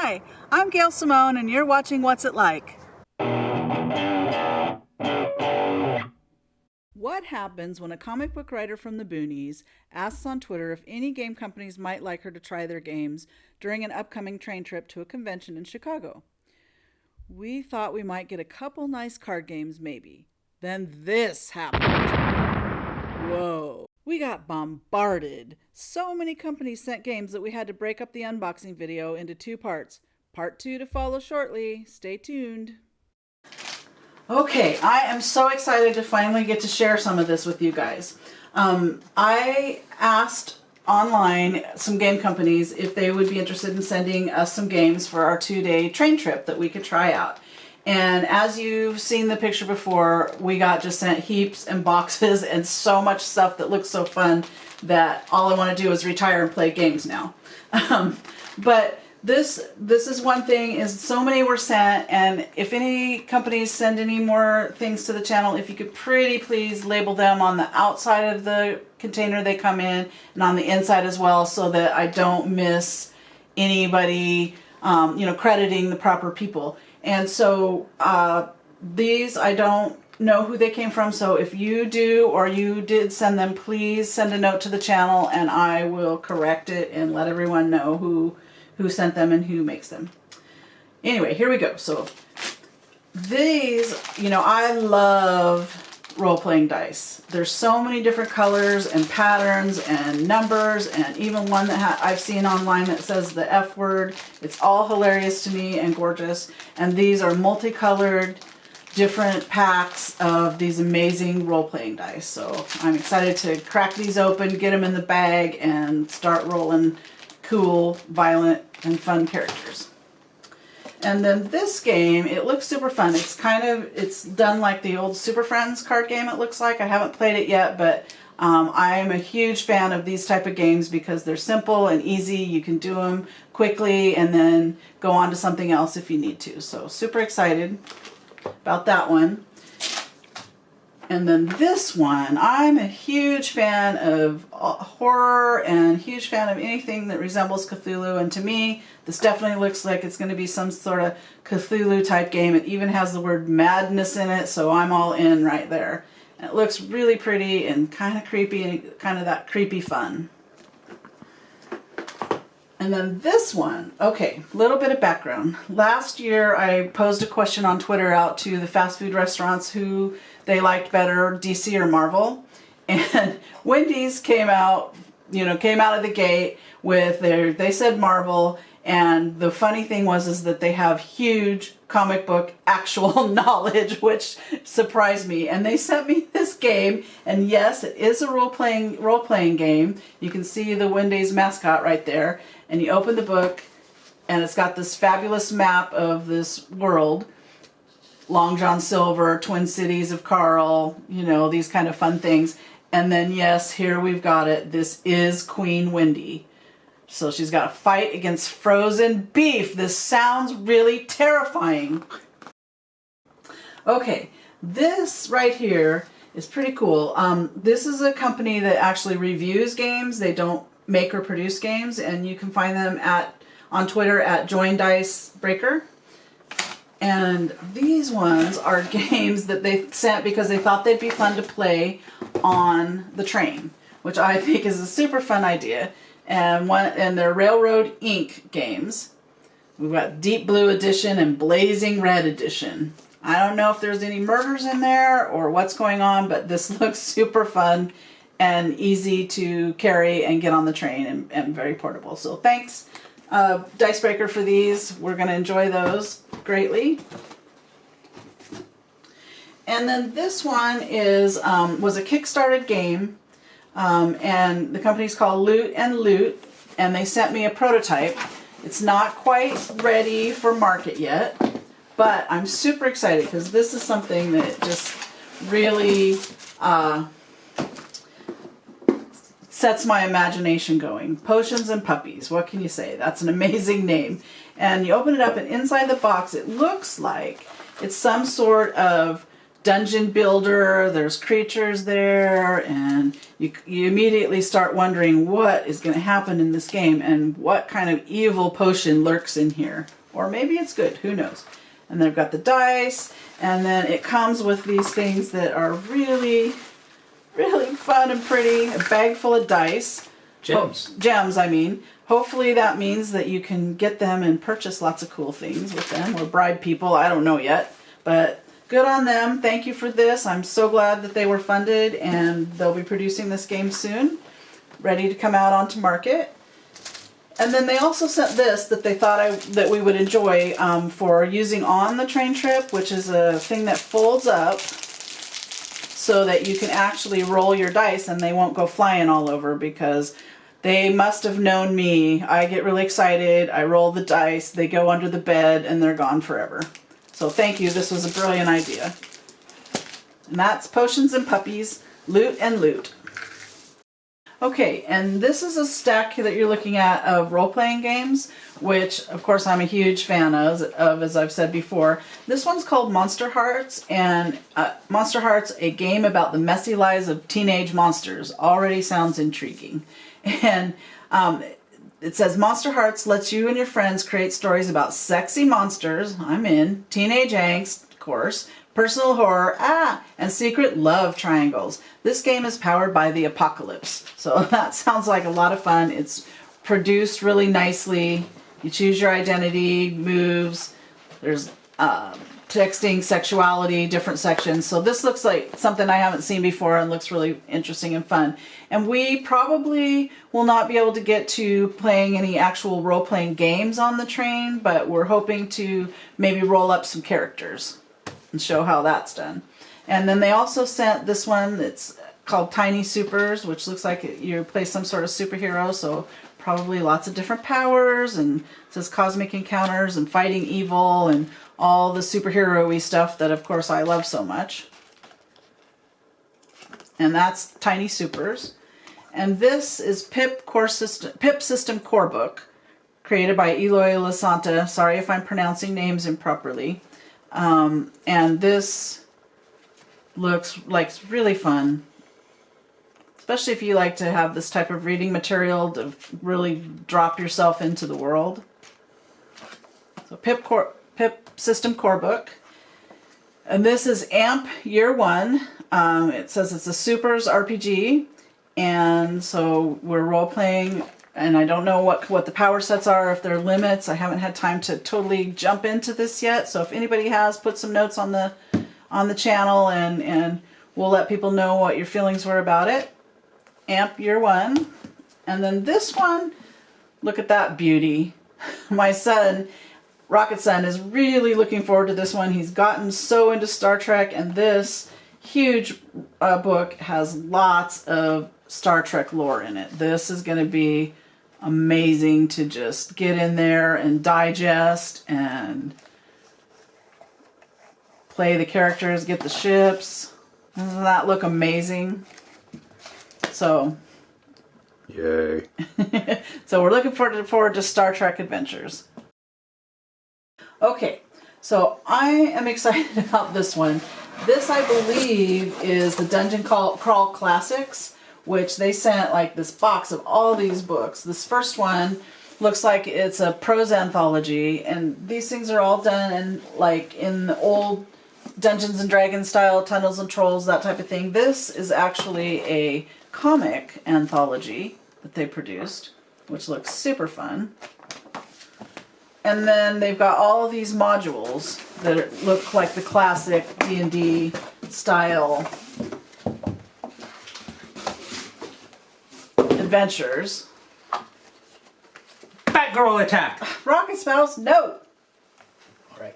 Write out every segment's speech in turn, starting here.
Hi, I'm Gail Simone and you're watching What's It Like? What happens when a comic book writer from the boonies asks on Twitter if any game companies might like her to try their games during an upcoming train trip to a convention in Chicago? We thought we might get a couple nice card games maybe. Then this happened. Whoa. We got bombarded. So many companies sent games that we had to break up the unboxing video into 2 parts. Part 2 to follow shortly. Stay tuned. Okay, I am so excited to finally get to share some of this with you guys. I asked online some game companies if they would be interested in sending us some games for our 2-day train trip that we could try out. And as you've seen the picture before, we got just sent heaps and boxes and so much stuff that looks so fun that all I want to do is retire and play games now. But this is one thing, is so many were sent, and if any companies send any more things to the channel, if you could pretty please label them on the outside of the container they come in and on the inside as well, so that I don't miss anybody crediting the proper people. And so these, I don't know who they came from, so if you do or you did send them, please send a note to the channel and I will correct it and let everyone know who sent them and who makes them. Anyway, here we go. So these, I love role-playing dice. There's so many different colors and patterns and numbers, and even one that I've seen online that says the F word. It's all hilarious to me and gorgeous. And these are multicolored, different packs of these amazing role-playing dice. So I'm excited to crack these open, get them in the bag, and start rolling cool, violent, and fun characters. And then this game, it looks super fun. It's done like the old Super Friends card game, it looks like. I haven't played it yet, but I am a huge fan of these type of games because they're simple and easy. You can do them quickly and then go on to something else if you need to. So super excited about that one. And then this one, I'm a huge fan of horror and huge fan of anything that resembles Cthulhu. And to me, this definitely looks like it's going to be some sort of Cthulhu type game. It even has the word madness in it, so I'm all in right there. And it looks really pretty and kind of creepy, and kind of that creepy fun. And then this one, okay, a little bit of background. Last year I posed a question on Twitter out to the fast food restaurants who they liked better, DC or Marvel. And Wendy's came out of the gate with they said Marvel. And the funny thing was that they have huge comic book actual knowledge, which surprised me. And they sent me this game, and yes, it is a role-playing game. You can see the Wendy's mascot right there. And you open the book, and it's got this fabulous map of this world. Long John Silver, Twin Cities of Carl, these kind of fun things. And then, yes, here we've got it. This is Queen Wendy. So she's got to fight against frozen beef. This sounds really terrifying. Okay, this right here is pretty cool. This is a company that actually reviews games. They don't make or produce games, and you can find them on Twitter at JoinDiceBreaker. And these ones are games that they sent because they thought they'd be fun to play on the train, which I think is a super fun idea. And they're Railroad Inc. games. We've got Deep Blue Edition and Blazing Red Edition. I don't know if there's any murders in there or what's going on, but this looks super fun and easy to carry and get on the train, and very portable. So thanks, Dicebreaker, for these. We're going to enjoy those greatly. And then this one was a Kickstarted game. And the company's called Loot and Loot, and they sent me a prototype. It's not quite ready for market yet, but I'm super excited because this is something that just really sets my imagination going. Potions and Puppies, what can you say? That's an amazing name. And you open it up, and inside the box it looks like it's some sort of dungeon builder. There's creatures there, and you immediately start wondering what is going to happen in this game and what kind of evil potion lurks in here. Or maybe it's good, who knows. And they've got the dice, and then it comes with these things that are really, really fun and pretty. A bag full of dice. Gems. Gems, I mean. Hopefully that means that you can get them and purchase lots of cool things with them, or bribe people, I don't know yet. But good on them. Thank you for this. I'm so glad that they were funded, and they'll be producing this game soon, ready to come out onto market. And then they also sent this that they thought that we would enjoy for using on the train trip, which is a thing that folds up so that you can actually roll your dice and they won't go flying all over, because they must have known me. I get really excited. I roll the dice. They go under the bed and they're gone forever. So thank you. This was a brilliant idea. And that's Potions and Puppies, Loot and Loot. Okay, and this is a stack that you're looking at of role-playing games, which of course I'm a huge fan of, as I've said before. This one's called Monster Hearts, and Monster Hearts, a game about the messy lives of teenage monsters. Already sounds intriguing. And it says Monster Hearts lets you and your friends create stories about sexy monsters, I'm in, teenage angst, of course, personal horror, and secret love triangles. This game is powered by the apocalypse. So that sounds like a lot of fun. It's produced really nicely. You choose your identity, moves, there's texting, sexuality, different sections. So this looks like something I haven't seen before and looks really interesting and fun. And we probably will not be able to get to playing any actual role-playing games on the train, but we're hoping to maybe roll up some characters and show how that's done. And then they also sent this one that's called Tiny Supers, which looks like you play some sort of superhero, so probably lots of different powers, and it says cosmic encounters and fighting evil and all the superhero-y stuff that of course I love so much. And that's Tiny Supers. And this is Pip System Core Book, created by Eloy Lasanta. Sorry if I'm pronouncing names improperly. And this looks like it's really fun, especially if you like to have this type of reading material to really drop yourself into the world. So Pip System Core Book. And this is AMP Year 1. It says it's a Supers RPG. And so we're role-playing, and I don't know what the power sets are, if there are limits. I haven't had time to totally jump into this yet. So if anybody has, put some notes on the channel, and we'll let people know what your feelings were about it. AMP Year 1. And then this one, look at that beauty. My son, Rocket Son, is really looking forward to this one. He's gotten so into Star Trek, and this huge book has lots of Star Trek lore in it. This is going to be amazing to just get in there and digest and play the characters, get the ships. Doesn't that look amazing? So, yay. So we're looking forward to Star Trek adventures. Okay, so I am excited about this one. This, I believe, is the Dungeon Crawl Classics, which they sent like this box of all these books. This first one looks like it's a prose anthology, and these things are all done in the old Dungeons and Dragons style, Tunnels and Trolls, that type of thing. This is actually a comic anthology that they produced, which looks super fun. And then they've got all of these modules that look like the classic D&D style adventures. Batgirl attack! Rocket Spouse, no! Alright.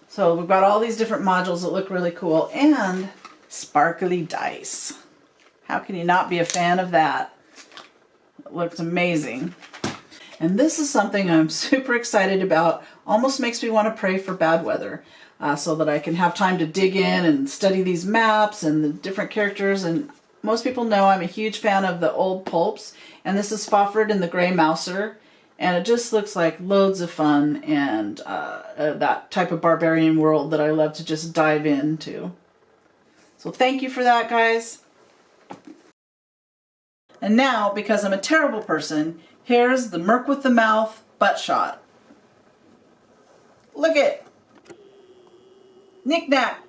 So we've got all these different modules that look really cool, and sparkly dice. How can you not be a fan of that? It looks amazing. And this is something I'm super excited about. Almost makes me want to pray for bad weather, so that I can have time to dig in and study these maps and the different characters. And most people know I'm a huge fan of the old pulps, and this is Fafhrd and the Grey Mouser, and it just looks like loads of fun, and that type of barbarian world that I love to just dive into. So thank you for that, guys. And now, because I'm a terrible person, here's the Merc with the Mouth butt shot. Look it. Knick-knack.